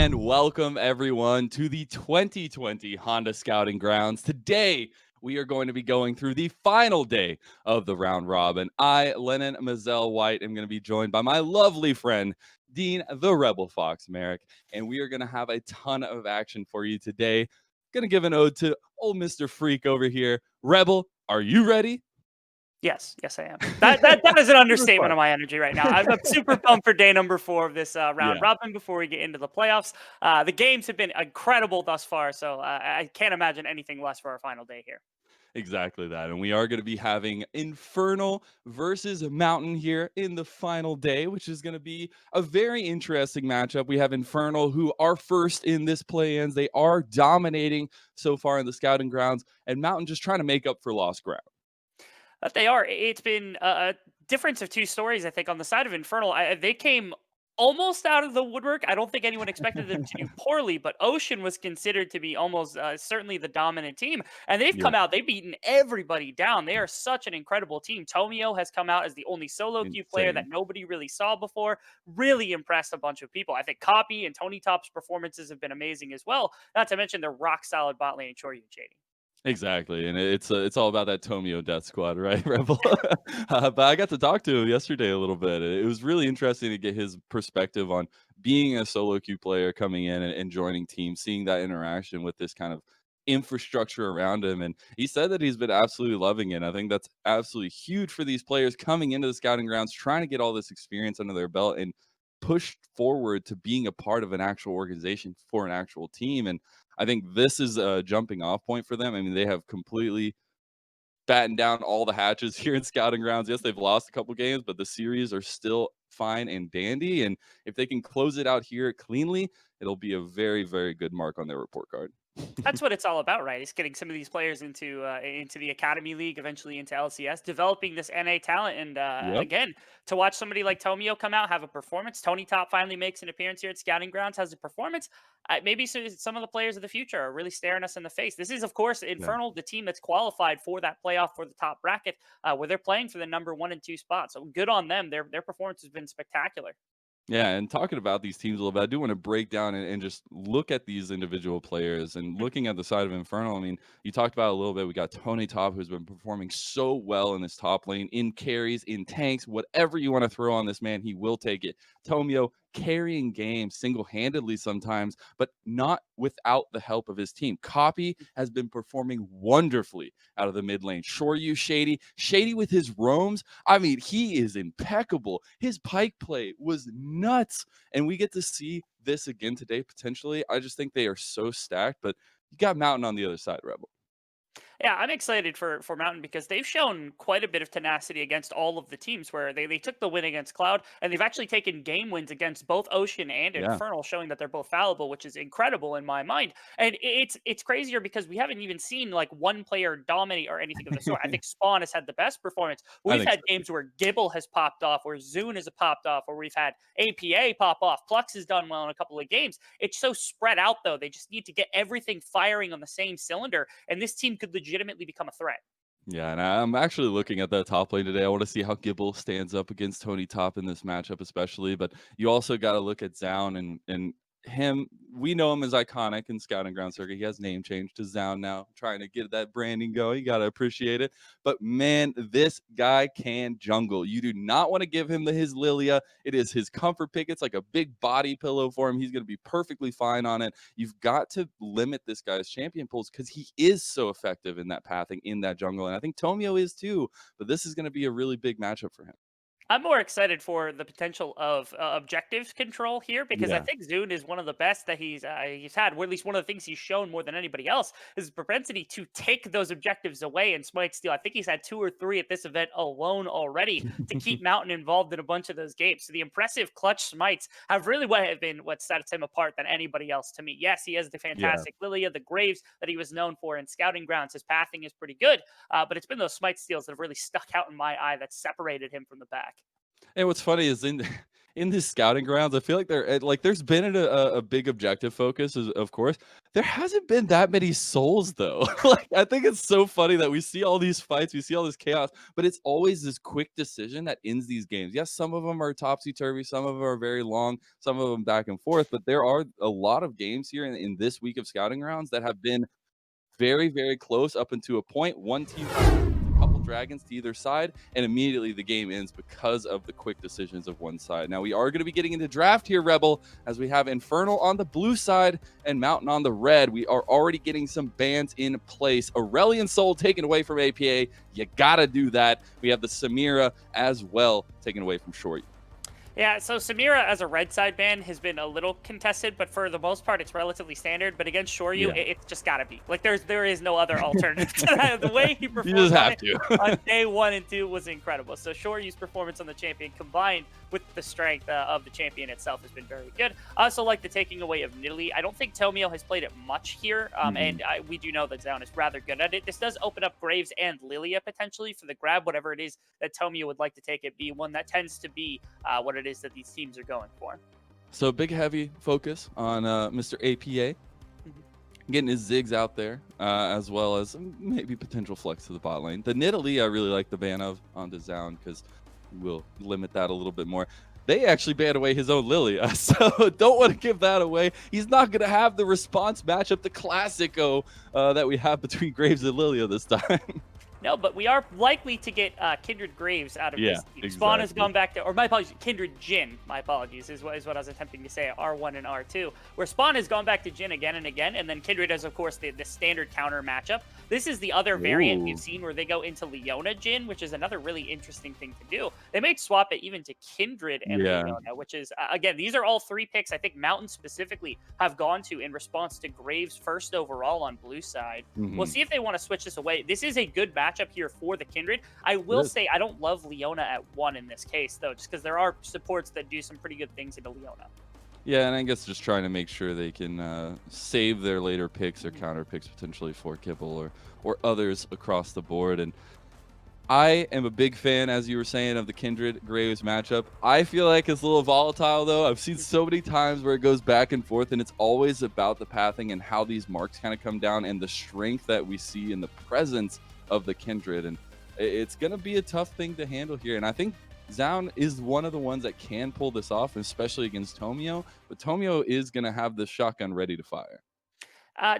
And welcome everyone to the 2020 Honda Scouting Grounds. Today, we are going to be going through the final day of the round robin. I, Lennon Mazzell White, am going to be joined by my lovely friend, Dean the Rebel Fox Merrick, and we are going to have a ton of action for you today. Going to give an ode to old Mr. Freak over here. Rebel, are you ready? Yes, I am. That is an Super understatement fun. of my energy right now. I'm super pumped for day number 4 of this round Yeah. robin before we get into the playoffs. The games have been incredible thus far, so I can't imagine anything less for our final day here. Exactly that. And we are going to be having Infernal versus Mountain here in the final day, which is going to be a very interesting matchup. We have Infernal, who are first in this play-ins. They are dominating so far in the scouting grounds, and Mountain just trying to make up for lost ground. They are. It's been a difference of two stories, I think, on the side of Infernal. They came almost out of the woodwork. I don't think anyone expected them to do poorly, but Ocean was considered to be almost certainly the dominant team. And they've Yeah, come out, they've beaten everybody down. They are such an incredible team. Tomio has come out as the only solo queue player that insane. nobody really saw before. Really impressed a bunch of people. I think Copy and Tony Top's performances have been amazing as well. Not to mention their rock solid bot lane, Choryu and Shady. Exactly, and it's all about that Tomio Death Squad, right, Rebel? But I got to talk to him yesterday a little bit. It was really interesting to get his perspective on being a solo queue player coming in and joining teams, seeing that interaction with this kind of infrastructure around him. And he said that he's been absolutely loving it. And I think that's absolutely huge for these players coming into the scouting grounds, trying to get all this experience under their belt and push forward to being a part of an actual organization for an actual team. And I think this is a jumping off point for them. I mean, they have completely battened down all the hatches here in scouting grounds. Yes, they've lost a couple games, but the series are still fine and dandy. And if they can close it out here cleanly, it'll be a very, very good mark on their report card. That's what it's all about, right? It's getting some of these players into the Academy League, eventually into LCS, developing this NA talent, and Yep. again, to watch somebody like Tomio come out, have a performance. Tony Top finally makes an appearance here at Scouting Grounds, has a performance. Maybe some of the players of the future are really staring us in the face. This is, of course, Yeah. Infernal, the team that's qualified for that playoff for the top bracket, where they're playing for the number 1 and 2 spots. So good on them. Their performance has been spectacular. Yeah, and talking about these teams a little bit, I do want to break down and just look at these individual players and looking at the side of Infernal. I mean, you talked about it a little bit. We got Tony Top, who's been performing so well in this top lane, in carries, in tanks, whatever you want to throw on this man, he will take it. Tomio carrying games single-handedly sometimes, but not without the help of his team. Copy has been performing wonderfully out of the mid lane. Shoryu Shady with his roams. I mean, he is impeccable. His pike play was nuts. And we get to see this again today, potentially. I just think they are so stacked, but you got Mountain on the other side, Rebel. Yeah, I'm excited for Mountain because they've shown quite a bit of tenacity against all of the teams where they took the win against Cloud and they've actually taken game wins against both Ocean and Yeah. Infernal, showing that they're both fallible, which is incredible in my mind. And it's crazier because we haven't even seen like one player dominate or anything of the sort. I think Spawn has had the best performance. I We've think had so. games where Gibble has popped off, where Zune has popped off, or we've had APA pop off. Plux has done well in a couple of games. It's so spread out though. They just need to get everything firing on the same cylinder, and this team could legitimately become a threat. Yeah, and I'm actually looking at that top lane today. I want to see how Gibble stands up against Tony Top in this matchup, especially. But you also got to look at Zoun and him. We know him as iconic in Scouting Ground Circuit. He has name changed to Zoun now, trying to get that branding going. You got to appreciate it. But man, this guy can jungle. You do not want to give him his Lilia. It is his comfort pick. It's like a big body pillow for him. He's going to be perfectly fine on it. You've got to limit this guy's champion pulls because he is so effective in that pathing in that jungle. And I think Tomio is too, but this is going to be a really big matchup for him. I'm more excited for the potential of objective control here because I Yeah. think Zune is one of the best that he's had, or at least one of the things he's shown more than anybody else is his propensity to take those objectives away and smite steal. I think he's had 2 or 3 at this event alone already to keep Mountain involved in a bunch of those games. So the impressive clutch smites have really what sets him apart than anybody else to me. Yes, he has the Yeah. fantastic Lilia, the Graves that he was known for in scouting grounds. His pathing is pretty good, but it's been those smite steals that have really stuck out in my eye that separated him from the pack. And what's funny is in in this scouting grounds, I feel like there's been a big objective focus, of course. There hasn't been that many souls though. Like, I think it's so funny that we see all these fights, we see all this chaos, but it's always this quick decision that ends these games. Yes, some of them are topsy-turvy, some of them are very long, some of them back and forth, but there are a lot of games here in this week of scouting rounds that have been very, very close up until a point. One team a couple dragons to either side, and immediately the game ends because of the quick decisions of one side. Now we are going to be getting into draft here, Rebel, as we have Infernal on the blue side and Mountain on the red. We are already getting some bans in place. Aurelion Soul taken away from APA. You gotta do that. We have the Samira as well taken away from Short. Yeah, so Samira as a red side ban has been a little contested, but for the most part, it's relatively standard. But against Shoryu, Yeah. it's just gotta be. Like, there is no other alternative to that. The way he You performed just on have it to. on day 1 and 2 was incredible. So Shoryu's performance on the champion combined with the strength of the champion itself has been very good. I also like the taking away of Nidalee. I don't think Tomio has played it much here, and we do know that Zoun is rather good at it. This does open up Graves and Lilia potentially for the grab, whatever it is that Tomio would like to take it be. One that tends to be what it is that these teams are going for. So big heavy focus on Mr. APA. Getting his zigs out there, as well as maybe potential flex to the bot lane. The Nidalee, I really like the ban of onto Zoun because we'll limit that a little bit more. They actually banned away his own Lilia, so don't want to give that away. He's not going to have the response matchup, the classico that we have between Graves and Lilia this time. No, but we are likely to get Kindred Graves out of Yeah, this team. exactly. Spawn has gone back to, or my apologies, Kindred Jin, my apologies, is what I was attempting to say at R1 and R2, where Spawn has gone back to Jin again and again, and then Kindred is, of course, the standard counter matchup. This is the other variant we've seen where they go into Leona Jin, which is another really interesting thing to do. They might swap it even to Kindred and Leona, which is, again, these are all 3 picks I think Mountain specifically have gone to in response to Graves' first overall on blue side. We'll see if they want to switch this away. This is a good matchup here for the Kindred. I will say I don't love Leona at 1 in this case, though, just because there are supports that do some pretty good things into Leona. Yeah, and I guess just trying to make sure they can save their later picks or counter picks potentially for Kibble or others across the board. And I am a big fan, as you were saying, of the Kindred Graves matchup. I feel like it's a little volatile, though. I've seen so many times where it goes back and forth, and it's always about the pathing and how these marks kind of come down and the strength that we see in the presence of the Kindred. And it's going to be a tough thing to handle here. And I think Zoun is one of the ones that can pull this off, especially against Tomio. But Tomio is going to have the shotgun ready to fire.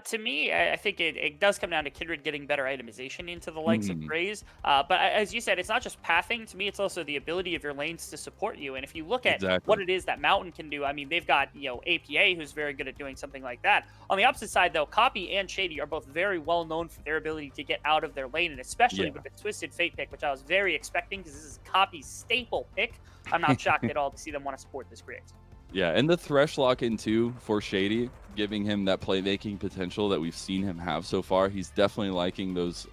To me, I think it does come down to Kindred getting better itemization into the likes of Graves. But as you said, it's not just pathing. To me, it's also the ability of your lanes to support you. And if you look at what it is that Mountain can do, I mean, they've got, APA, who's very good at doing something like that. On the opposite side, though, Copy and Shady are both very well known for their ability to get out of their lane, and especially with the Twisted Fate pick, which I was very expecting because this is Copy's staple pick. I'm not shocked at all to see them want to support this Graves. Yeah, and the Thresh lock in too for Shady, giving him that playmaking potential that we've seen him have so far. He's definitely liking those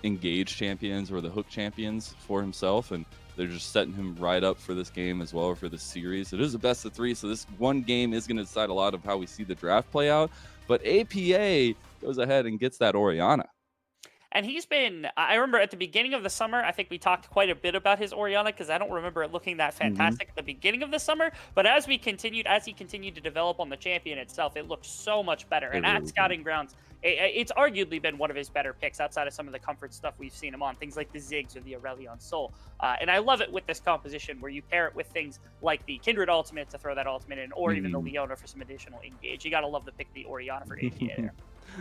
engaged champions or the hook champions for himself, and they're just setting him right up for this game as well, or for this series. It is a best of 3, so this one game is going to decide a lot of how we see the draft play out. But APA goes ahead and gets that Orianna. And he's been, I remember at the beginning of the summer, I think we talked quite a bit about his Orianna because I don't remember it looking that fantastic at the beginning of the summer. But as he continued to develop on the champion itself, it looked so much better. And at Scouting Grounds, it's arguably been one of his better picks outside of some of the comfort stuff we've seen him on, things like the Ziggs or the Aurelion Soul. And I love it with this composition where you pair it with things like the Kindred ultimate to throw that ultimate in, or even the Leona for some additional engage. You got to love the pick the Orianna for APA there.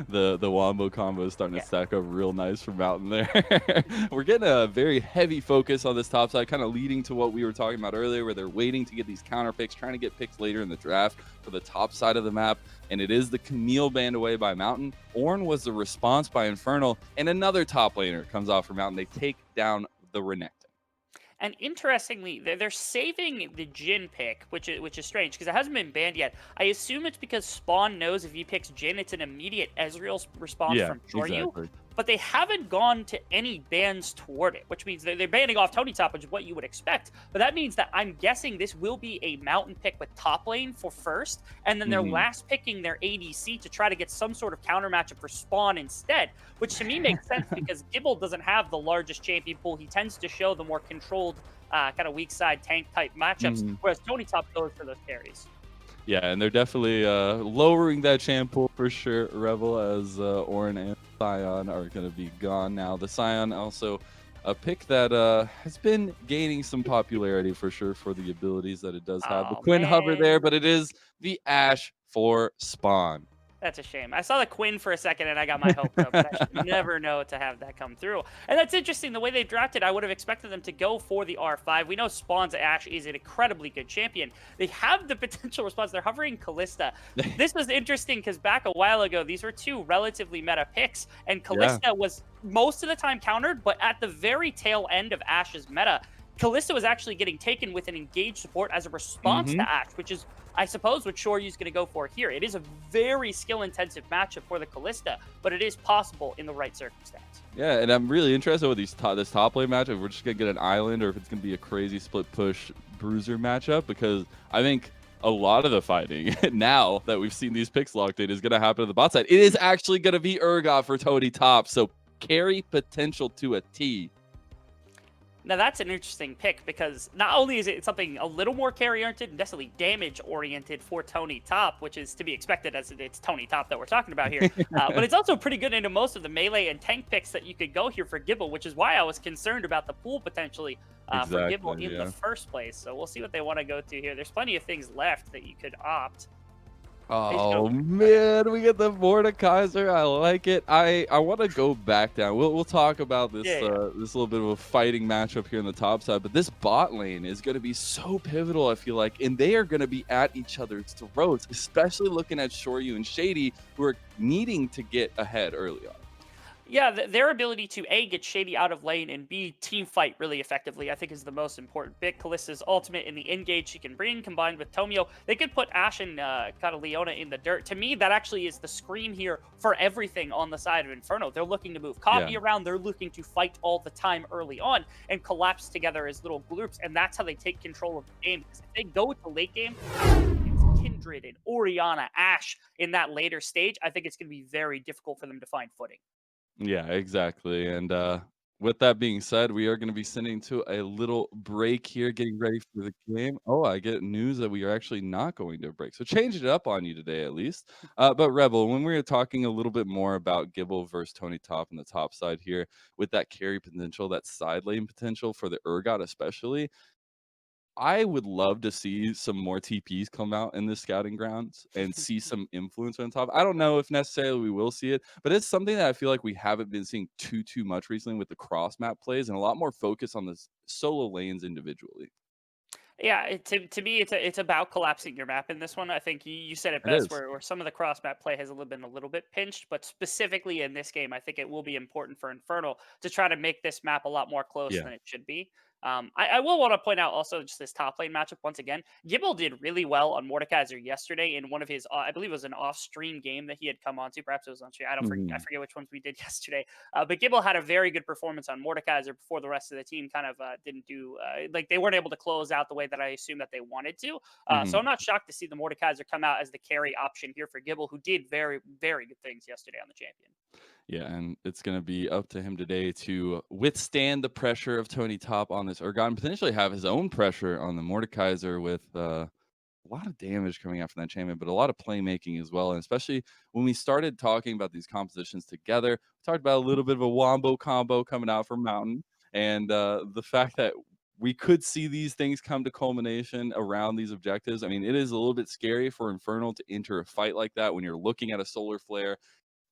The wombo combo is starting to stack up real nice for Mountain there. We're getting a very heavy focus on this top side, kind of leading to what we were talking about earlier, where they're waiting to get these counter picks, trying to get picks later in the draft for the top side of the map. And it is the Camille banned away by Mountain. Ornn was the response by Infernal, and another top laner comes off for Mountain. They take down the Renekton. And interestingly, they're saving the Jin pick, which is strange because it hasn't been banned yet. I assume it's because Spawn knows if he picks Jin, it's an immediate Ezreal response from Shoryu. Exactly. But they haven't gone to any bans toward it, which means they're banning off Tony Top, which is what you would expect. But that means that I'm guessing this will be a Mountain pick with top lane for first, and then they're last picking their ADC to try to get some sort of counter matchup for Spawn instead, which to me makes sense because Gibble doesn't have the largest champion pool. He tends to show the more controlled kind of weak side tank type matchups, whereas Tony Top goes for those carries. Yeah, and they're definitely, lowering that champ pool for sure, Rebel, as, Ornn and Sion are gonna be gone now. The Sion also a pick that, has been gaining some popularity for sure for the abilities that it does have. The Oh Quinn hover there, man. but it is the Ashe for Spawn. That's a shame. I saw the Quinn for a second and I got my hopes up, but I should never know to have that come through. And that's interesting. The way they drafted, I would have expected them to go for the R5. We know Spawn's Ash is an incredibly good champion. They have the potential response. They're hovering Callista. This was interesting because back a while ago, these were two relatively meta picks, and Yeah. Callista was most of the time countered, but at the very tail end of Ash's meta, Callista was actually getting taken with an engaged support as a response Mhm. to Ash, which is I suppose what Shoryu's going to go for here. It is a very skill-intensive matchup for the Callista, but it is possible in the right circumstance. Yeah, and I'm really interested with this top lane matchup. If we're just gonna get an island, or if it's gonna be a crazy split push bruiser matchup, because I think a lot of the fighting now that we've seen these picks locked in is gonna happen to the bot side. It is actually gonna be Urgot for Tony top, so carry potential to a T. Now that's an interesting pick because not only is it something a little more carry-oriented and necessarily damage-oriented for Tony Top, which is to be expected as it's Tony Top that we're talking about here, but it's also pretty good into most of the melee and tank picks that you could go here for Gibble, which is why I was concerned about the pool potentially for Gibble Exactly, in the yeah. first place. So we'll see what they want to go to here. There's plenty of things left that you could opt. They show. Oh Go ahead. man, we get the Mordekaiser. I like it. I want to go back down. We'll talk about Yeah, this yeah. this little bit of a fighting matchup here in the top side, but this bot lane is going to be so pivotal. I feel like, and they are going to be at each other's throats, especially looking at Shoryu and Shady, who are needing to get ahead early on. Yeah, their ability to A, get Shady out of lane, and B, team fight really effectively, I think is the most important bit. Callista's ultimate in the engage she can bring, combined with Tomio, they could put Ashe and kind of Leona in the dirt. To me, that actually is the screen here for everything on the side of Inferno. They're looking to move Yeah. copy around, they're looking to fight all the time early on and collapse together as little groups, and that's how they take control of the game. Because if they go to late game, it's Kindred and Oriana, Ashe in that later stage, I think it's going to be very difficult for them to find footing. Yeah, exactly. And with that being said, we are going to be sending to a little break here, getting ready for the game. Oh, I get news that we are actually not going to a break. So change it up on you today, at least. But Rebel, when we were talking a little bit more about Gibble versus Tony Top on the top side here, with that carry potential, that side lane potential for the Urgot, especially, I would love to see some more TPs come out in the scouting grounds and see some influence on top. I don't know if necessarily we will see it, but it's something that I feel like we haven't been seeing too much recently with the cross map plays, and a lot more focus on the solo lanes individually. Yeah, to me, it's about collapsing your map in this one. I think you said it It best, is. where some of the cross map play has been a little bit pinched, but specifically in this game, I think it will be important for Infernal to try to make this map a lot more close Yeah. than it should be. I will want to point out also just this top lane matchup once again. Gibble did really well on Mordekaiser yesterday in one of his, I believe it was an off-stream game that he had come onto. Perhaps it was on stream. I Mhm. forget which ones we did yesterday. But Gibble had a very good performance on Mordekaiser before the rest of the team kind of didn't do like they weren't able to close out the way that I assumed that they wanted to. So Mhm. I'm not shocked to see the Mordekaiser come out as the carry option here for Gibble, who did very good things yesterday on the champion. Yeah, and it's gonna be up to him today to withstand the pressure of Tony Top on this Urgot and potentially have his own pressure on the Mordekaiser with a lot of damage coming out from that champion, but a lot of playmaking as well. And especially when we started talking about these compositions together, we talked about a little bit of a wombo combo coming out from Mountain, and the fact that we could see these things come to culmination around these objectives. I mean, it is a little bit scary for Infernal to enter a fight like that when you're looking at a solar flare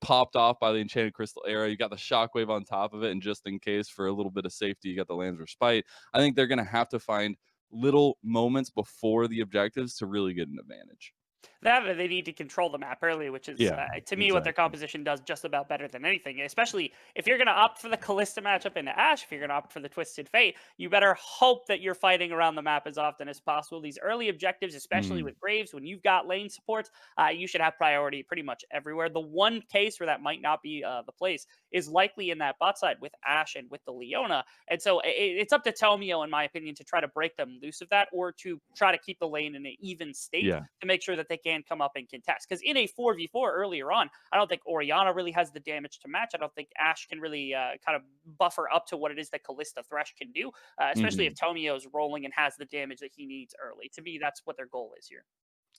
popped off by the Enchanted Crystal Era. You got the Shockwave on top of it, and just in case for a little bit of safety, you got the Lamb's Respite. I think they're gonna have to find little moments before the objectives to really get an advantage. That or they need to control the map early, which is Yeah, to me what their exactly. composition does just about better than anything. Especially if you're going to opt for the Callista matchup into Ash, if you're going to opt for the Twisted Fate, you better hope that you're fighting around the map as often as possible. These early objectives, especially Mhm. with Graves, when you've got lane support, you should have priority pretty much everywhere. The one case where that might not be the place is likely in that bot side with Ash and with the Leona. And so it's up to Tomio, in my opinion, to try to break them loose of that or to try to keep the lane in an even state Yeah. to make sure that they can come up and contest. Because in a 4v4 earlier on, I don't think Oriana really has the damage to match. I don't think Ash can really kind of buffer up to what it is that Callista Thresh can do, especially if Mhm. Tomio's rolling and has the damage that he needs early. To me, that's what their goal is here.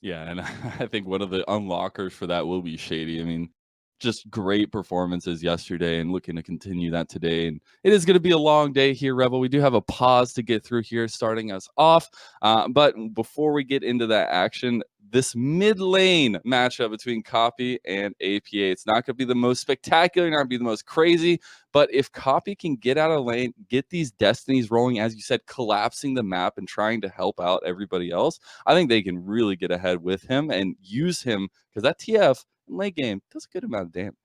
Yeah, and I think one of the unlockers for that will be Shady. I mean, just great performances yesterday and looking to continue that today. And it is going to be a long day here, Rebel. We do have a pause to get through here, starting us off. But before we get into that action, this mid lane matchup between Copy and APA, it's not going to be the most spectacular, not going to be the most crazy. But if Copy can get out of lane, get these destinies rolling, as you said, collapsing the map and trying to help out everybody else, I think they can really get ahead with him and use him because that TF in late game does a good amount of damage.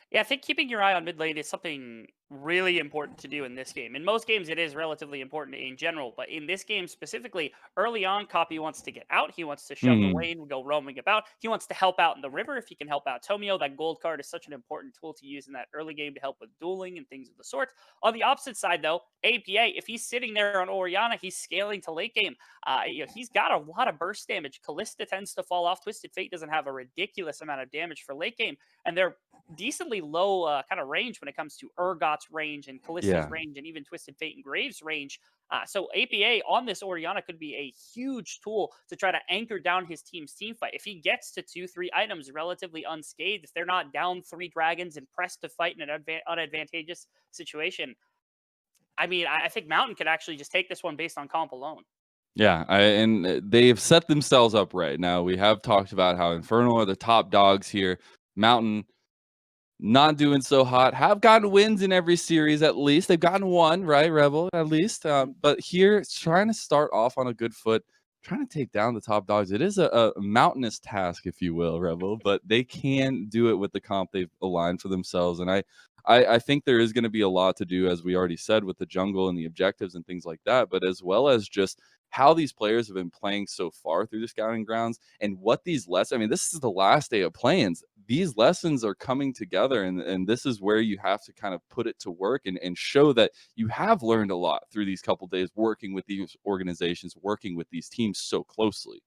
Yeah, I think keeping your eye on mid lane is something really important to do in this game. In most games, it is relatively important in general, but in this game specifically, early on, Copy wants to get out. He wants to shove the Mhm. lane, go roaming about. He wants to help out in the river if he can help out Tomio. That gold card is such an important tool to use in that early game to help with dueling and things of the sort. On the opposite side, though, APA, if he's sitting there on Oriana, he's scaling to late game. He's got a lot of burst damage. Callista tends to fall off. Twisted Fate doesn't have a ridiculous amount of damage for late game, and they're decently low kind of range when it comes to Urgot's range and Callista's Yeah. range and even Twisted Fate and Graves range. So APA on this Oriana could be a huge tool to try to anchor down his team's team fight. If he gets to 2, 3 items relatively unscathed, if they're not down 3 dragons and pressed to fight in an unadvantageous situation, I mean, I think Mountain could actually just take this one based on comp alone. Yeah, they've set themselves up right. Now, we have talked about how Infernal are the top dogs here. Mountain not doing so hot. Have gotten wins in every series at least. They've gotten one, right, Rebel, at least. But here, it's trying to start off on a good foot, trying to take down the top dogs. It is a mountainous task, if you will, Rebel, but they can do it with the comp they've aligned for themselves. And I think there is going to be a lot to do, as we already said, with the jungle and the objectives and things like that, but as well as just how these players have been playing so far through the scouting grounds and what these lessons. I mean, this is the last day of play-ins. These lessons are coming together, and this is where you have to kind of put it to work and show that you have learned a lot through these couple days working with these organizations, working with these teams so closely.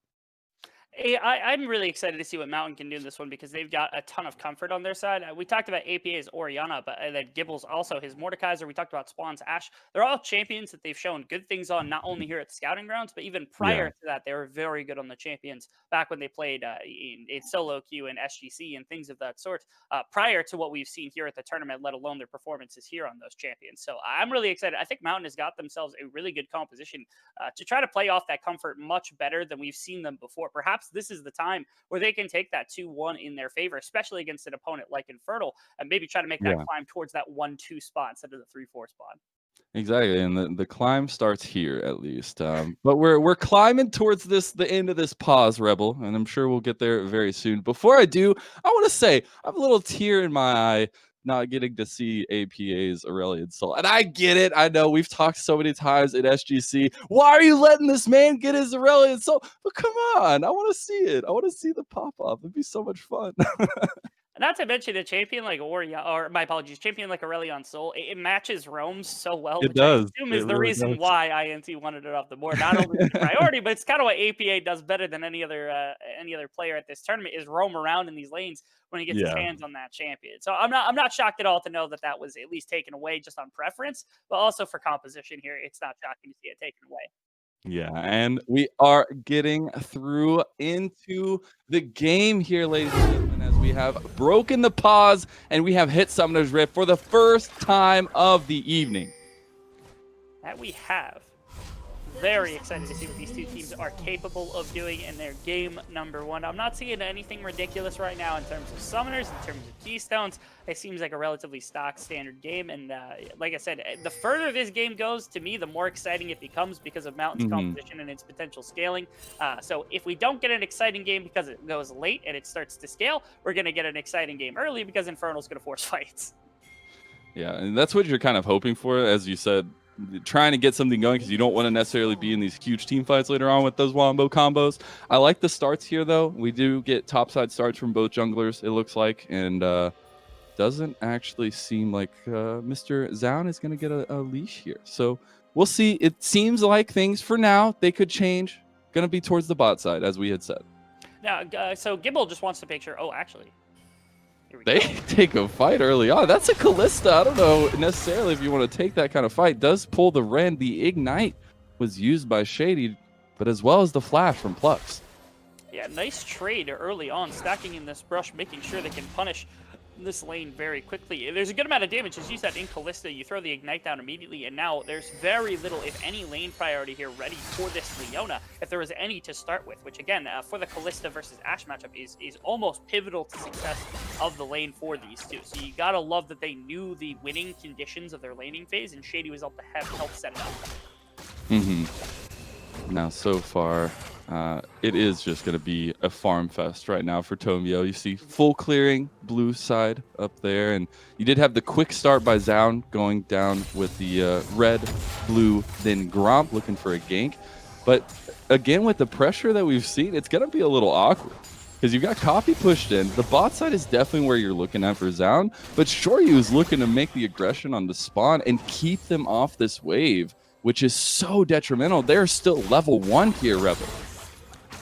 I'm really excited to see what Mountain can do in this one because they've got a ton of comfort on their side. We talked about APA's Oriana, but then Gibble's also his Mordekaiser. We talked about Spawn's Ash. They're all champions that they've shown good things on, not only here at the scouting grounds, but even prior Yeah. to that, they were very good on the champions back when they played in solo queue and SGC and things of that sort. Prior to what we've seen here at the tournament, let alone their performances here on those champions. So I'm really excited. I think Mountain has got themselves a really good composition to try to play off that comfort much better than we've seen them before. Perhaps this is the time where they can take that 2-1 in their favor, especially against an opponent like Infernal, and maybe try to make that Yeah. climb towards that 1-2 spot instead of the 3-4 spot. Exactly, and the climb starts here at least. But we're climbing towards the end of this pause, Rebel, and I'm sure we'll get there very soon. Before I do, I want to say I have a little tear in my eye not getting to see APA's Aurelion Sol. And I get it. I know we've talked so many times at SGC. Why are you letting this man get his Aurelion Sol? But come on, I want to see it. I want to see the pop up. It'd be so much fun. Not to mention a champion like Orion, or my apologies, champion like Aurelion Sol, it matches Roams so well, It which I does. assume It is the really reason does. why INT wanted it off the board. Not only is it a priority, but it's kind of what APA does better than any other player at this tournament is roam around in these lanes when he gets his Yeah. hands on that champion. So I'm not shocked at all to know that that was at least taken away just on preference, but also for composition here, it's not shocking to see it taken away. Yeah, and we are getting through into the game here, ladies and gentlemen, as we have broken the pause and we have hit Summoner's Rift for the first time of the evening. That we have. Very excited to see what these two teams are capable of doing in their game number one. I'm not seeing anything ridiculous right now in terms of summoners, in terms of keystones. It seems like a relatively stock standard game. And like I said, the further this game goes, to me, the more exciting it becomes because of Mountain's Mhm. composition and its potential scaling. So if we don't get an exciting game because it goes late and it starts to scale, we're going to get an exciting game early because Infernal's going to force fights. Yeah, and that's what you're kind of hoping for, as you said, trying to get something going because you don't want to necessarily be in these huge team fights later on with those wombo combos. I like the starts here, though. We do get topside starts from both junglers, it looks like, and doesn't actually seem like Mr. Zaun is going to get a leash here. So we'll see. It seems like things for now, they could change. Going to be towards the bot side, as we had said. Now, so Gibble just wants to picture. Oh, actually, here we They go. take a fight early on. That's a Callista. I don't know necessarily if you want to take that kind of fight. Does pull the Ren. The Ignite was used by Shady, but as well as the Flash from Plux. Yeah, nice trade early on, stacking in this brush, making sure they can punish this lane very quickly. There's a good amount of damage, as you said, in Callista. You throw the Ignite down immediately, and now there's very little, if any, lane priority here ready for this Leona, if there was any to start with, which again, for the Callista versus Ashe matchup is almost pivotal to success of the lane for these two. So you gotta love that they knew the winning conditions of their laning phase, and Shady was able to help set it up. Now, so far, it is just going to be a farm fest right now for Tomio. You see full clearing, blue side up there. And you did have the quick start by Zaun going down with the red, blue, then Gromp looking for a gank. But again, with the pressure that we've seen, it's going to be a little awkward. Because you've got Copy pushed in. The bot side is definitely where you're looking at for Zaun. But Shoryu is looking to make the aggression on the spawn and keep them off this wave, which is so detrimental. They're still level 1 here, Rebel.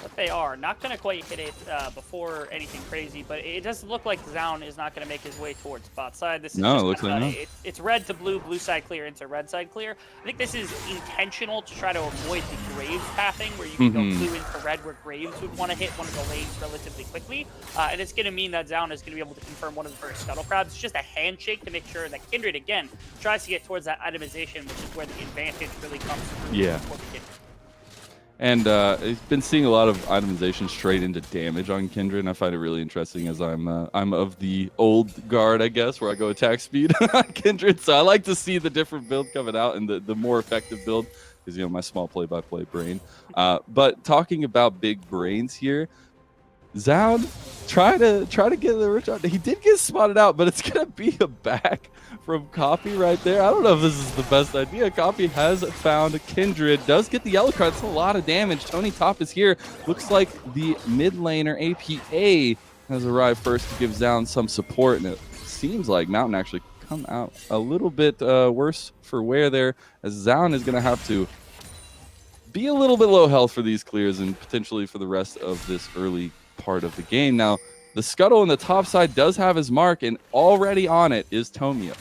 But they are not going to quite hit it before anything crazy, but it does look like Zaun is not going to make his way towards bot side. This is No, just it looks like no. It's red to blue, blue side clear into red side clear. I think this is intentional to try to avoid the Graves pathing, where you can go blue into red, where Graves would want to hit one of the lanes relatively quickly. And it's going to mean that Zaun is going to be able to confirm one of the first scuttle crabs. It's just a handshake to make sure that Kindred, again, tries to get towards that itemization, which is where the advantage really comes through. Yeah. For the Kindred. And I've been seeing a lot of itemization straight into damage on Kindred, and I find it really interesting as I'm of the old guard, I guess, where I go attack speed on Kindred. So I like to see the different build coming out and the more effective build, because, you know, my small play-by-play brain. But talking about big brains here, Zaun try to get the rich out. He did get spotted out, but it's gonna be a back from Copy right there. I don't know if this is the best idea. Copy has found Kindred, does get the yellow card. That's a lot of damage. Tony Top is here. Looks like the mid laner APA has arrived first to give Zaun some support, and it seems like Mountain actually come out a little bit worse for wear there, as Zaun is gonna have to be a little bit low health for these clears and potentially for the rest of this early part of the game. Now, the scuttle on the top side does have his mark, and already on it is Tomio.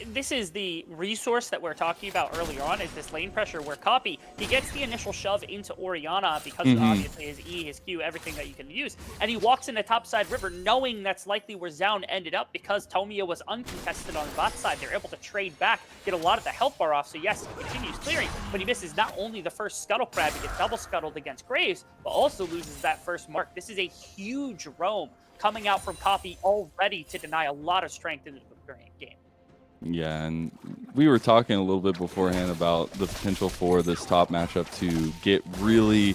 This is the resource that we're talking about earlier on, is this lane pressure where Copy, he gets the initial shove into Orianna because of obviously his E, his Q, everything that you can use, and he walks in the topside river knowing that's likely where Zaun ended up because Tomio was uncontested on the bot side. They're able to trade back, get a lot of the health bar off, so yes, he continues clearing, but he misses not only the first scuttle crab, he gets double scuttled against Graves, but also loses that first mark. This is a huge roam coming out from Copy already to deny a lot of strength into the game. Yeah, and we were talking a little bit beforehand about the potential for this top matchup to get really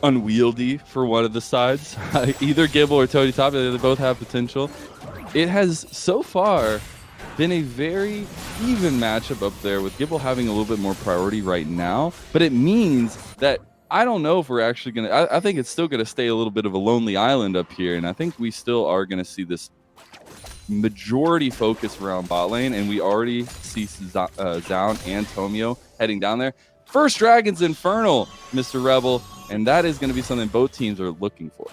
unwieldy for one of the sides. Either Gibble or Tony Top, they both have potential. It has so far been a very even matchup up there, with Gibble having a little bit more priority right now, but it means that I don't know if we're actually going to... I think it's still going to stay a little bit of a lonely island up here, and I think we still are going to see this majority focus around bot lane, and we already see Zaun and Tomio heading down there. First Dragon's Infernal, Mr. Rebel, and that is going to be something both teams are looking for.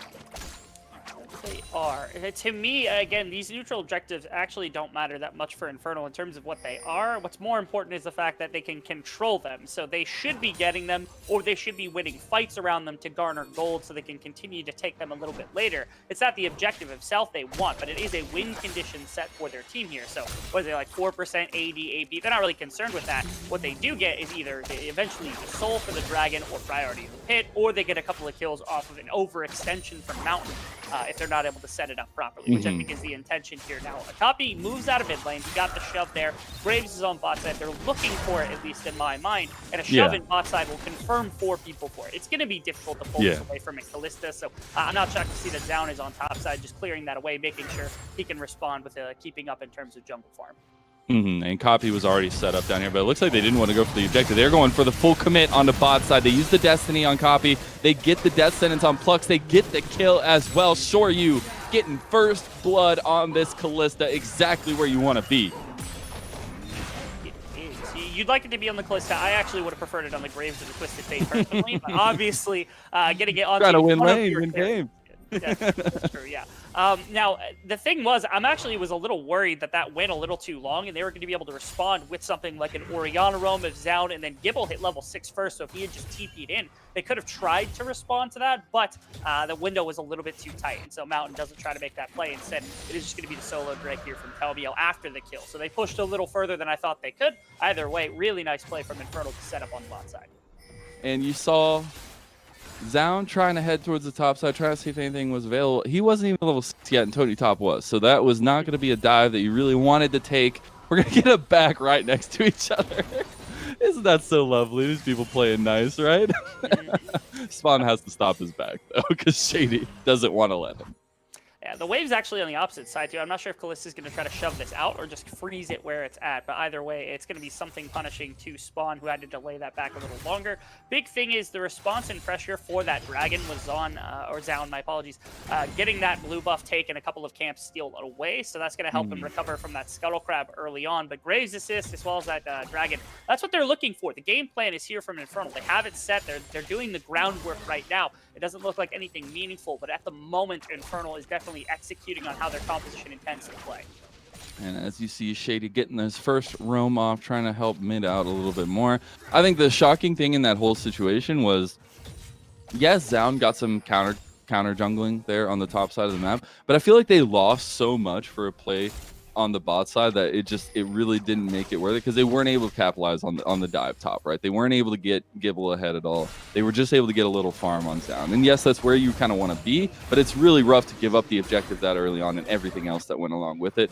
They are. To me, again, these neutral objectives actually don't matter that much for Infernal in terms of what they are. What's more important is the fact that they can control them. So they should be getting them, or they should be winning fights around them to garner gold so they can continue to take them a little bit later. It's not the objective itself they want, but it is a win condition set for their team here. So what is it, like 4% AD, AB? They're not really concerned with that. What they do get is either they eventually the soul for the dragon or priority in the pit, or they get a couple of kills off of an overextension from Mountain if they're not able to set it up properly, which I think is the intention here. Now, Copy moves out of mid lane. He got the shove there. Graves is on bot side. They're looking for it, at least in my mind, and a shove in bot side will confirm 4 people for it. It's going to be difficult to pull this away from a Callista, so I'm not shocked to see that Zaun is on top side, just clearing that away, making sure he can respond with keeping up in terms of jungle farm. And Copy was already set up down here, but it looks like they didn't want to go for the objective. They're going for the full commit on the bot side. They use the Destiny on Copy. They get the Death Sentence on Plux. They get the kill as well. Shoryu getting first blood on this Callista, exactly where you want to be. It is. You'd like it to be on the Callista. I actually would have preferred it on the Graves of the Twisted Fate personally, but obviously getting it on Trying to win lane, win game. That's true, yeah. Now, the thing was, I'm actually was a little worried that that went a little too long, and they were going to be able to respond with something like an Oriana roam of Zound, and then Gibble hit level 6 first, so if he had just TP'd in, they could have tried to respond to that, but the window was a little bit too tight, and so Mountain doesn't try to make that play. Instead, it is just going to be the solo Drake here from Telmio after the kill. So they pushed a little further than I thought they could. Either way, really nice play from Infernal to set up on the bot side. And you saw Zound trying to head towards the top side, trying to see if anything was available. He wasn't even level 6 yet, and Tony Top was. So that was not going to be a dive that you really wanted to take. We're going to get it back right next to each other. Isn't that so lovely? These people playing nice, right? Spawn has to stop his back, though, because Shady doesn't want to let him. Yeah, the wave's actually on the opposite side, too. I'm not sure if Kallista's going to try to shove this out or just freeze it where it's at, but either way, it's going to be something punishing to Spawn, who had to delay that back a little longer. Big thing is the response and pressure for that Dragon was on, or Zound, my apologies, getting that blue buff taken a couple of camps steal away, so that's going to help him recover from that Scuttle Crab early on. But Graves' assist, as well as that Dragon, that's what they're looking for. The game plan is here from Infernal. They have it set. They're doing the groundwork right now. It doesn't look like anything meaningful, but at the moment, Infernal is definitely executing on how their composition intends to play. And as you see, Shady getting his first roam off, trying to help mid out a little bit more. I think the shocking thing in that whole situation was, yes, Zound got some counter jungling there on the top side of the map, but I feel like they lost so much for a play on the bot side that it really didn't make it worth it, because they weren't able to capitalize on the dive top, right? They weren't able to get Gibble ahead at all. They were just able to get a little farm on Zound. And yes, that's where you kind of want to be, but it's really rough to give up the objective that early on and everything else that went along with it.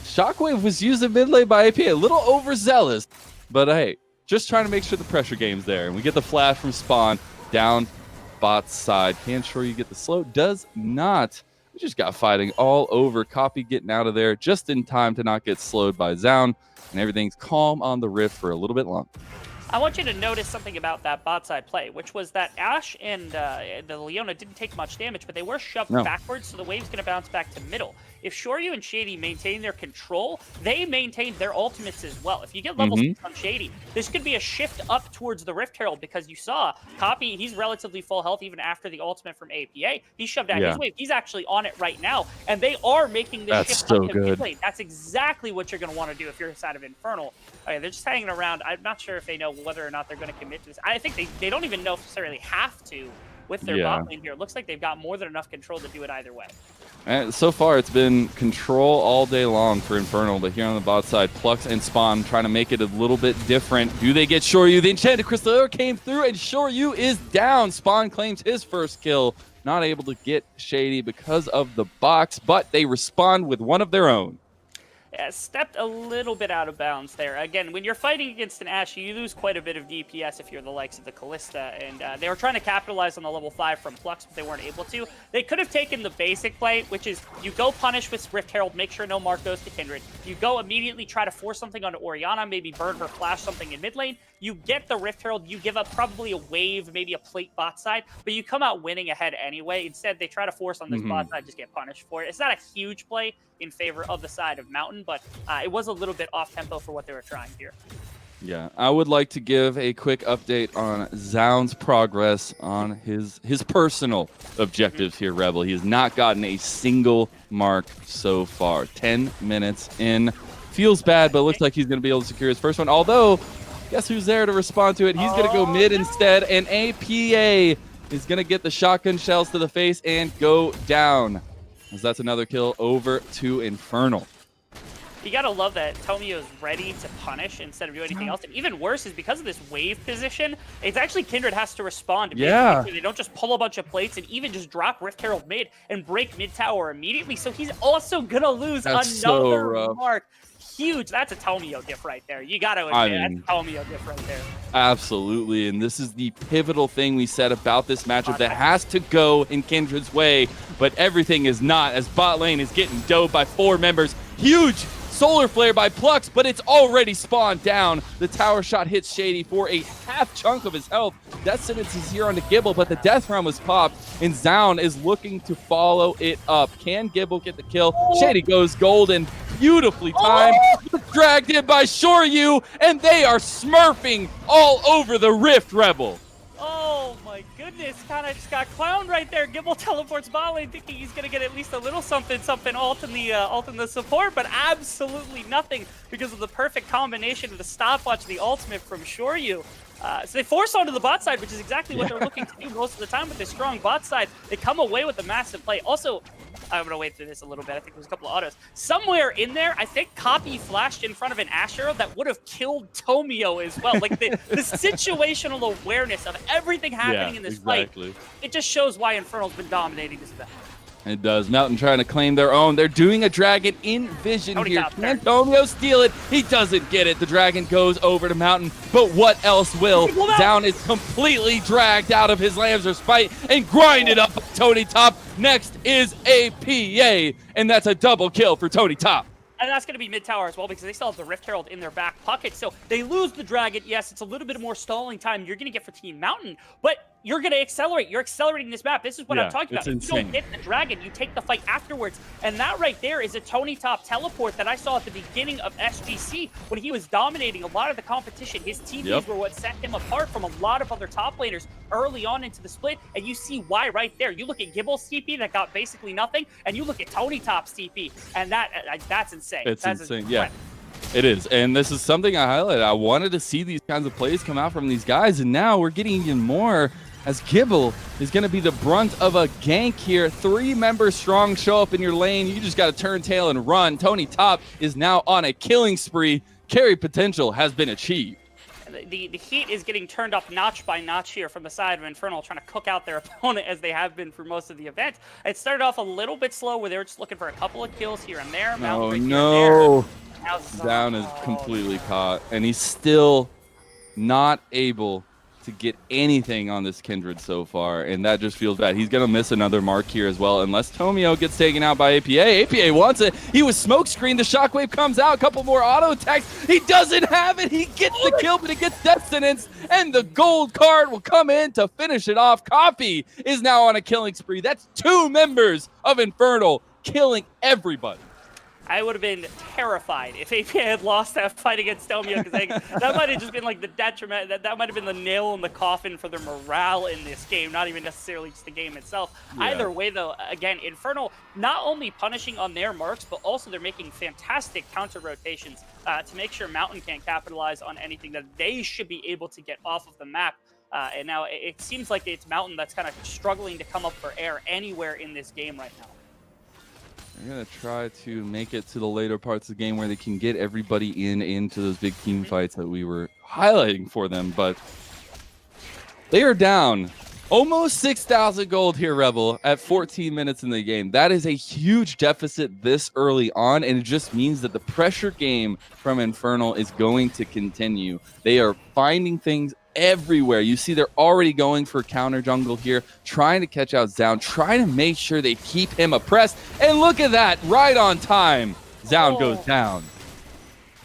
Shockwave was used in mid lane by AP, a little overzealous, but hey, just trying to make sure the pressure game's there. And we get the flash from Spawn down bot side. Can sure you get the slow? Does not. We just got fighting all over. Copy getting out of there just in time to not get slowed by Zound, and everything's calm on the Rift for a little bit longer. I want you to notice something about that bot side play, which was that Ashe and the Leona didn't take much damage, but they were shoved backwards, so the wave's going to bounce back to middle. If Shoryu and Shady maintain their control, they maintain their ultimates as well. If you get level 6 on Shady, this could be a shift up towards the Rift Herald, because you saw Copy, he's relatively full health even after the ultimate from APA. He shoved out his wave. He's actually on it right now, and they are making this shift up to mid lane. That's exactly what you're going to want to do if you're inside of Infernal. Okay, they're just hanging around. I'm not sure if they know whether or not they're going to commit to this. I think they don't even know if necessarily have to with their bot lane here. It looks like they've got more than enough control to do it either way. And so far, it's been control all day long for Infernal, but here on the bot side, Plux and Spawn trying to make it a little bit different. Do they get Shoryu? The Enchanted Crystal came through, and Shoryu is down. Spawn claims his first kill. Not able to get Shady because of the box, but they respond with one of their own. Yeah, stepped a little bit out of bounds there. Again, when you're fighting against an Ashe, you lose quite a bit of DPS if you're the likes of the Callista, and they were trying to capitalize on the level 5 from Plux, but they weren't able to. They could have taken the basic play, which is you go punish with Rift Herald, make sure no mark goes to Kindred. You go immediately try to force something onto Oriana, maybe burn her, flash something in mid lane. You get the Rift Herald, you give up probably a wave, maybe a plate bot side, but you come out winning ahead anyway. Instead, they try to force on this bot side, just get punished for it. It's not a huge play in favor of the side of Mountain, but it was a little bit off tempo for what they were trying here. Yeah, I would like to give a quick update on Zound's progress on his personal objectives here, Rebel. He has not gotten a single mark so far. 10 minutes in. Feels bad, but looks like he's going to be able to secure his first one. Although, guess who's there to respond to it? He's going to go mid instead, and APA is going to get the shotgun shells to the face and go down. As that's another kill over to Infernal. You gotta love that Tomio's ready to punish instead of doing anything else. And even worse is because of this wave position, it's actually Kindred has to respond. Yeah. They don't just pull a bunch of plates and even just drop Rift Herald mid and break mid tower immediately. So he's also gonna lose another mark. Huge. That's a Tomio diff right there. You gotta admit, that's a Tomio diff right there. Absolutely. And this is the pivotal thing we said about this matchup that has to go in Kindred's way, but everything is not, as bot lane is getting dove by 4 members. Huge solar flare by Plux, but it's already spawned down. The tower shot hits Shady for a half chunk of his health. Death sentence is here on the Gibble, but the death round was popped, and Zound is looking to follow it up. Can Gibble get the kill? Shady goes golden. Beautifully timed. Dragged in by Shoryu, and they are smurfing all over the Rift, Rebel. Oh, Oh my goodness, kind of just got clowned right there. Gible teleports bot lane thinking he's going to get at least a little something ult in the support, but absolutely nothing because of the perfect combination of the stopwatch and the ultimate from Shoryu. So they force onto the bot side, which is exactly what they're looking to do most of the time with this strong bot side. They come away with a massive play. Also, I'm going to wait through this a little bit. I think there's a couple of autos. Somewhere in there, I think Copy flashed in front of an Ash arrow that would have killed Tomio as well. Like the situational awareness of everything happening in this fight, it just shows why Infernal's been dominating this event. It does. Mountain trying to claim their own. They're doing a dragon in vision here. Can Tomio steal it? He doesn't get it. The dragon goes over to Mountain, but what else will? Down is completely dragged out of his Lambs or Spite and grinded up by Tony Top. Next is a PA, and that's a double kill for Tony Top. And that's going to be mid-tower as well because they still have the Rift Herald in their back pocket. So they lose the Dragon. Yes, it's a little bit more stalling time you're going to get for Team Mountain, but you're going to accelerate. You're accelerating this map. This is what I'm talking about. If you don't get the Dragon, you take the fight afterwards. And that right there is a Tony Top teleport that I saw at the beginning of SGC when he was dominating a lot of the competition. His TPs were what set him apart from a lot of other top laners early on into the split. And you see why right there. You look at Gibble's TP that got basically nothing, and you look at Tony Top's TP, and that's insane. It's insane. Yeah, it is. And this is something I highlighted. I wanted to see these kinds of plays come out from these guys, and now we're getting even more as Gibble is going to be the brunt of a gank here. 3 members strong show up in your lane. You just got to turn tail and run. Tony Top is now on a killing spree. Carry potential has been achieved. The heat is getting turned up notch by notch here from the side of Infernal, trying to cook out their opponent as they have been for most of the event. It started off a little bit slow where they were just looking for a couple of kills here and there. Oh no! Down is completely caught, and he's still not able to get anything on this Kindred so far, and that just feels bad. He's gonna miss another mark here as well, unless Tomio gets taken out by APA. APA wants it. He was smoke screened. The shockwave comes out. A couple more auto attacks. He doesn't have it. He gets the kill, but he gets death sentence, and the gold card will come in to finish it off. Copy is now on a killing spree. That's 2 members of Infernal killing everybody. I would have been terrified if APA had lost that fight against Tomio, because that might have just been like the detriment. That might have been the nail in the coffin for their morale in this game, not even necessarily just the game itself. Either way, though, again, Infernal not only punishing on their marks, but also they're making fantastic counter rotations to make sure Mountain can't capitalize on anything that they should be able to get off of the map. And now it seems like it's Mountain that's kind of struggling to come up for air anywhere in this game right now. They're going to try to make it to the later parts of the game where they can get everybody into those big team fights that we were highlighting for them, but they are down almost 6,000 gold here, Rebel, at 14 minutes in the game. That is a huge deficit this early on, and it just means that the pressure game from Infernal is going to continue. They are finding things everywhere. You see they're already going for counter jungle here, trying to catch out Zound, trying to make sure they keep him oppressed. And look at that, right on time. Zound goes down.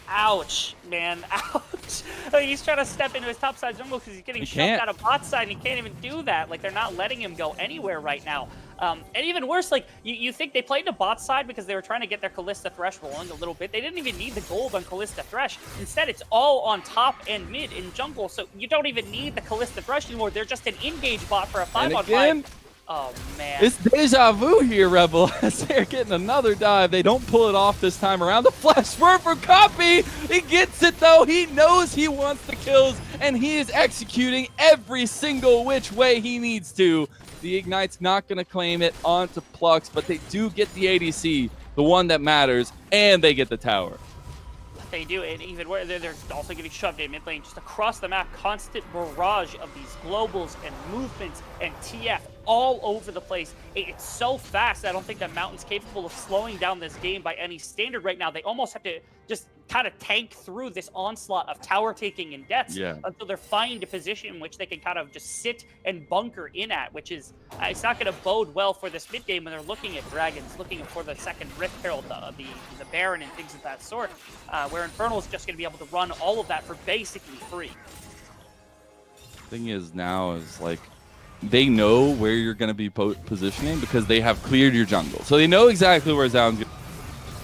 Ouch, man, ouch. He's trying to step into his topside jungle because he's getting shoved out of bot side, and he can't even do that. Like, they're not letting him go anywhere right now. And even worse, like, you think they played the bot side because they were trying to get their Callista Thresh rolling a little bit. They didn't even need the gold on Callista Thresh. Instead, it's all on top and mid in jungle, so you don't even need the Callista Thresh anymore. They're just an engage bot for a 5-on-5. Oh, man. It's deja vu here, Rebel, as they're getting another dive. They don't pull it off this time around. The flash swerve for Copy. He gets it, though. He knows he wants the kills, and he is executing every single which way he needs to. The Ignite's not going to claim it onto Plux, but they do get the ADC, the one that matters, and they get the tower. They do, and even where they're also getting shoved in mid lane, just across the map, constant barrage of these globals and movements and TF all over the place. It's so fast, I don't think that Mountain's capable of slowing down this game by any standard right now. They almost have to just kind of tank through this onslaught of tower taking and deaths until they're finding a position in which they can kind of just sit and bunker in at, which is, it's not going to bode well for this mid game when they're looking at dragons, looking for the second Rift Herald, the Baron and things of that sort, where Infernal is just going to be able to run all of that for basically free. Thing is now is like, they know where you're going to be positioning because they have cleared your jungle. So they know exactly where Zound's going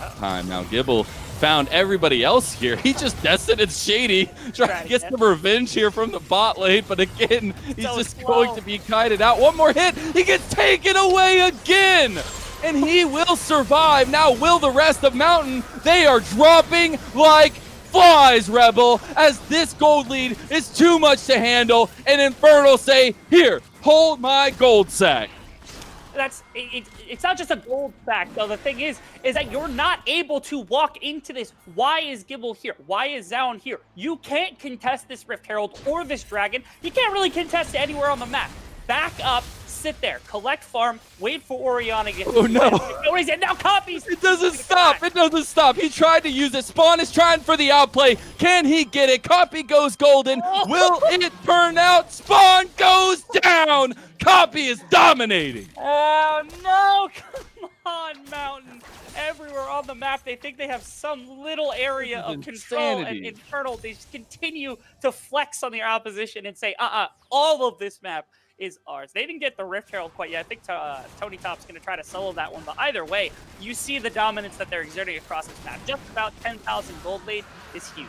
to time. Now Gibble found everybody else here. He just destined it's Shady, trying to get some revenge here from the bot lane, but again, he's just going to be kited out. One more hit, he gets taken away again! And he will survive. Now will the rest of Mountain. They are dropping like flies, Rebel, as this gold lead is too much to handle, and Infernal say, here, hold my gold sack. It's not just a gold sack, though. The thing is that you're not able to walk into this. Why is Gibble here? Why is Zaun here? You can't contest this Rift Herald or this Dragon. You can't really contest it anywhere on the map. Back up, sit there, collect farm, wait for Oriana to get oh no! And now copies! It doesn't stop! It doesn't stop! He tried to use it. Spawn is trying for the outplay. Can he get it? Copy goes golden. Will it turn out? Spawn goes down! Copy is dominating! Oh no! Come on, Mountain! Everywhere on the map, they think they have some little area of control, and Infernal, they just continue to flex on their opposition and say, all of this map is ours. They didn't get the Rift Herald quite yet. I think Tony Top's going to try to solo that one, but either way, you see the dominance that they're exerting across this map. Just about 10,000 gold lead is huge.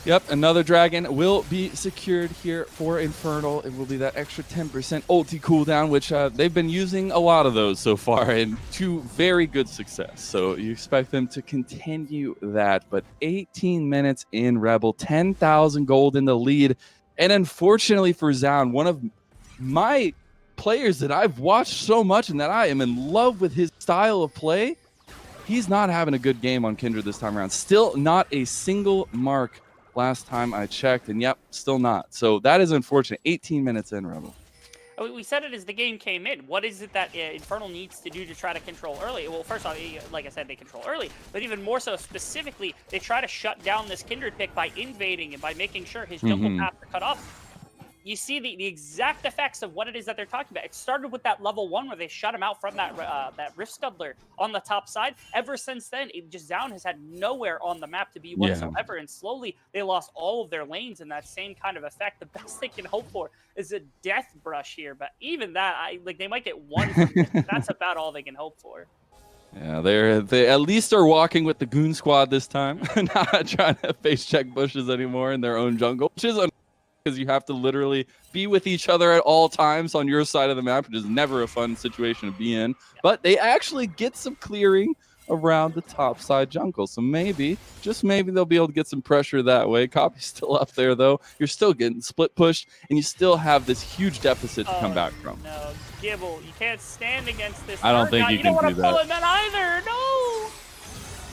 Yep, another dragon will be secured here for Infernal. It will be that extra 10% ulti cooldown, which they've been using a lot of those so far, and to very good success. So you expect them to continue that. But 18 minutes in, Rebel, 10,000 gold in the lead. And unfortunately for Zaun, one of my players that I've watched so much and that I am in love with his style of play, he's not having a good game on Kindred this time around. Still not a single mark last time I checked, and yep, still not. So that is unfortunate. 18 minutes in, Rebel. We said it as the game came in. What is it that Infernal needs to do to try to control early? Well, first off, like I said, they control early, but even more so specifically, they try to shut down this Kindred pick by invading and by making sure his jungle paths are cut off. You see the exact effects of what it is that they're talking about. It started with that level 1 where they shut him out from that Rift Scuddler on the top side. Ever since then, Zaun has had nowhere on the map to be whatsoever, and slowly they lost all of their lanes in that same kind of effect. The best they can hope for is a death brush here, but even that, they might get one from this, but that's about all they can hope for. Yeah, they at least are walking with the goon squad this time, not trying to face check bushes anymore in their own jungle, which is because you have to literally be with each other at all times on your side of the map, which is never a fun situation to be in. But they actually get some clearing around the top side jungle. So maybe, just maybe, they'll be able to get some pressure that way. Copy's still up there, though. You're still getting split pushed, and you still have this huge deficit to come back from. No, Gibble, you can't stand against this. I don't think you can do that. You don't want to pull him in either. No!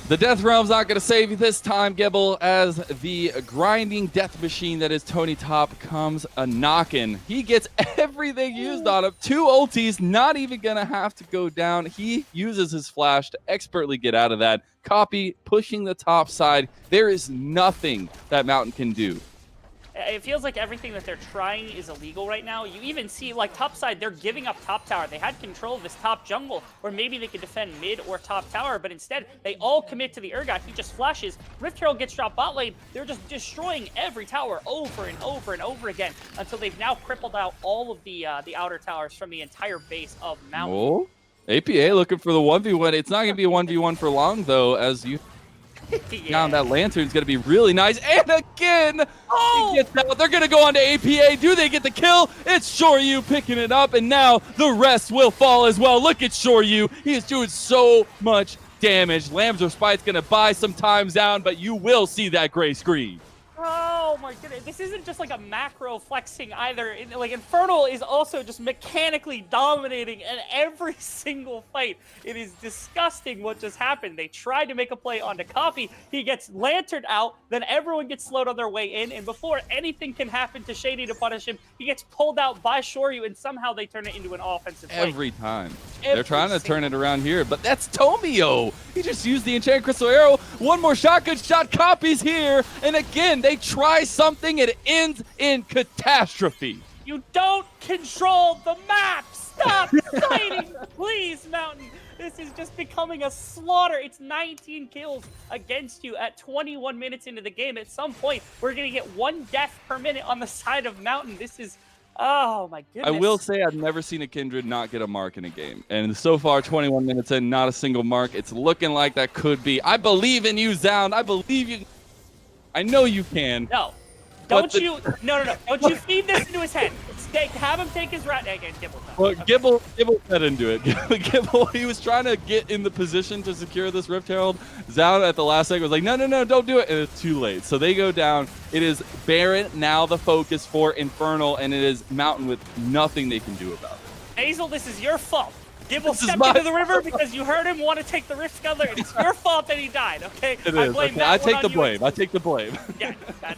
The Death Realm's not going to save you this time, Gibble, as the grinding death machine that is Tony Top comes a-knocking. He gets everything used on him. 2 ultis, not even going to have to go down. He uses his flash to expertly get out of that. Copy pushing the top side. There is nothing that Mountain can do. It feels like everything that they're trying is illegal right now. You even see, like, top side, they're giving up top tower. They had control of this top jungle, where maybe they could defend mid or top tower, but instead, they all commit to the Urgot. He just flashes. Rift Herald gets dropped bot lane. They're just destroying every tower over and over and over again until they've now crippled out all of the outer towers from the entire base of Mountain. Oh, APA looking for the 1v1. It's not going to be a 1v1 for long, though, as you... Down that lantern's going to be really nice. And again, he gets out. They're going to go on to APA. Do they get the kill? It's Shoryu picking it up, and now the rest will fall as well. Look at Shoryu. He is doing so much damage. Lambs or Spite's going to buy some time down, but you will see that gray screen. Oh my goodness, this isn't just like a macro flexing either. Like, Infernal is also just mechanically dominating in every single fight. It is disgusting what just happened. They tried to make a play onto Copy. He gets lanterned out, then everyone gets slowed on their way in, and before anything can happen to Shady to punish him, he gets pulled out by Shoryu, and somehow they turn it into an offensive play. Every time. They're trying to turn it around here, but that's Tomio. He just used the Enchanted Crystal Arrow. One more shotgun shot. Copy's here, and again, they try something, it ends in catastrophe. You don't control the map! Stop fighting, please, Mountain! This is just becoming a slaughter. It's 19 kills against you at 21 minutes into the game. At some point, we're going to get 1 death per minute on the side of Mountain. This is Oh my I will goodness. say I've never seen a Kindred not get a mark in a game. And so far, 21 minutes in, not a single mark. It's looking like that could be. I believe in you, Zound. I believe you. I know you can. No. But Don't you no. Don't you feed this into his head. Have him take his rat again, Gibble. Well, Okay. Gibble fed into it. Gibble, he was trying to get in the position to secure this Rift Herald. Zound at the last second was like, no, don't do it. And it's too late. So they go down. It is Baron now the focus for Infernal, and it is Mountain with nothing they can do about it. Hazel, this is your fault. Gibble stepped into the river because you heard him want to take the Rift Scuttler, and it's your fault that he died, okay? It I is. blame Okay. that I one take on the you. blame. I take the blame. Yeah,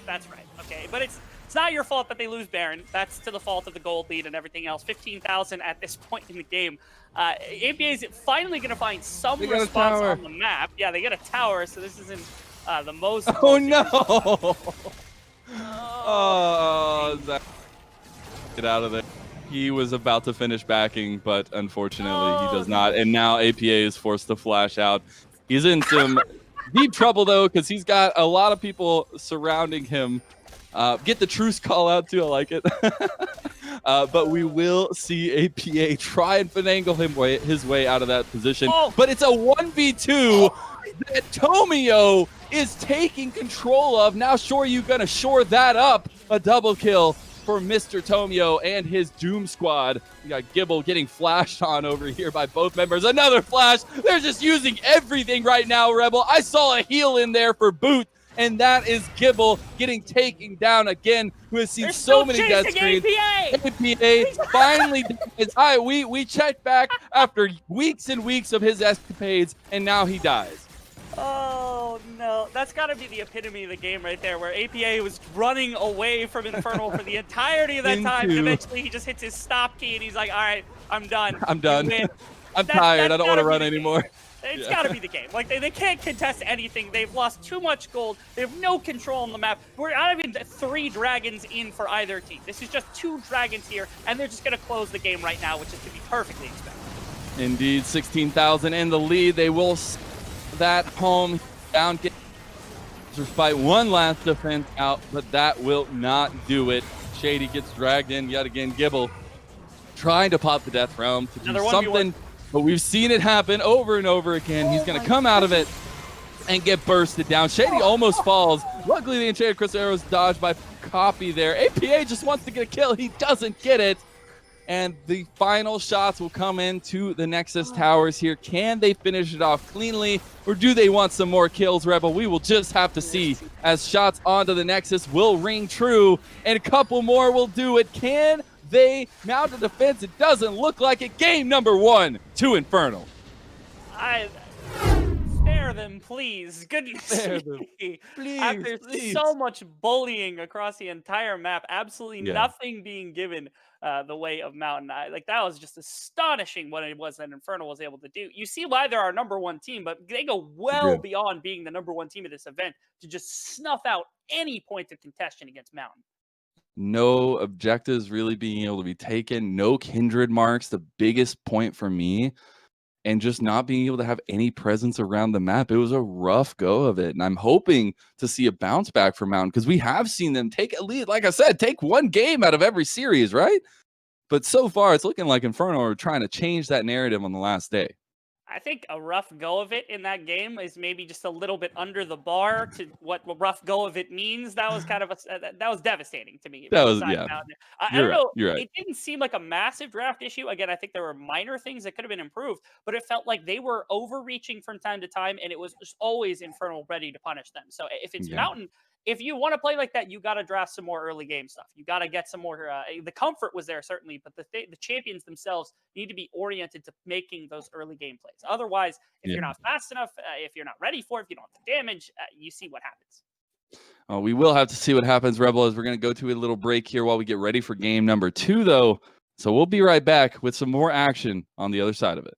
that's right. Okay, but it's not your fault that they lose Baron. That's to the fault of the gold lead and everything else. 15,000 at this point in the game. APA is finally going to find some response on the map. Yeah, they get a tower, so this isn't the most. Oh no! Oh, Zach. Get out of there. He was about to finish backing, but unfortunately he does not. And now APA is forced to flash out. He's in some deep trouble, though, because he's got a lot of people surrounding him. Get the truce call out, too. I like it. But we will see APA try and finagle his way out of that position. But it's a 1v2 that Tomio is taking control of. Now, Shoryu going to shore that up. A double kill for Mr. Tomio and his Doom Squad. We got Gibble getting flashed on over here by both members. Another flash. They're just using everything right now, Rebel. I saw a heal in there for Boot, and that is Gibble getting taken down again, who has seen so many death screens. APA finally dies. Hi, we checked back after weeks and weeks of his escapades, and now he dies. Oh no, that's got to be the epitome of the game right there, where APA was running away from Infernal for the entirety of that time. And eventually he just hits his stop key and he's like, all right, I'm done. I'm done. I'm tired. I don't want to run anymore. It's got to be the game. Like, they can't contest anything. They've lost too much gold. They have no control on the map. We're not even 3 dragons in for either team. This is just 2 dragons here, and they're just going to close the game right now, which is to be perfectly expected. Indeed, 16,000 in the lead. They will that home down. Despite one last defense out, but that will not do it. Shady gets dragged in yet again. Gibble trying to pop the Death Realm to do something, but we've seen it happen over and over again. He's going to come out of it and get bursted down. Shady almost falls. Luckily, the Enchanted Crystal Arrows dodged by Copy there. APA just wants to get a kill. He doesn't get it. And the final shots will come into the Nexus Towers here. Can they finish it off cleanly, or do they want some more kills, Rebel? We will just have to see, as shots onto the Nexus will ring true, and a couple more will do it. Can they mount a defense? It doesn't look like it. Game number 1 to Infernal. Spare them, please. Goodness me. Please, After so much bullying across the entire map, absolutely nothing being given the way of Mountain. That was just astonishing what it was that Infernal was able to do. You see why they're our #1 team, but they go well beyond being the #1 team of this event to just snuff out any point of contention against Mountain. No objectives really being able to be taken. No kindred marks. The biggest point for me, and just not being able to have any presence around the map. It was a rough go of it. And I'm hoping to see a bounce back for Mountain, because we have seen them take a lead. Like I said, take 1 game out of every series, right? But so far, it's looking like Inferno are trying to change that narrative on the last day. I think a rough go of it in that game is maybe just a little bit under the bar to what rough go of it means. That was kind of that was devastating to me. That was, I don't know. You're right. It didn't seem like a massive draft issue. Again, I think there were minor things that could have been improved, but it felt like they were overreaching from time to time, and it was just always Infernal ready to punish them. So if it's Mountain, if you want to play like that, you got to draft some more early game stuff. You got to get some more. The comfort was there certainly, but the champions themselves need to be oriented to making those early game plays. Otherwise, if you're not fast enough, if you're not ready for it, if you don't have the damage, you see what happens. We will have to see what happens, Rebel, as we're going to go to a little break here while we get ready for game number 2, though. So we'll be right back with some more action on the other side of it.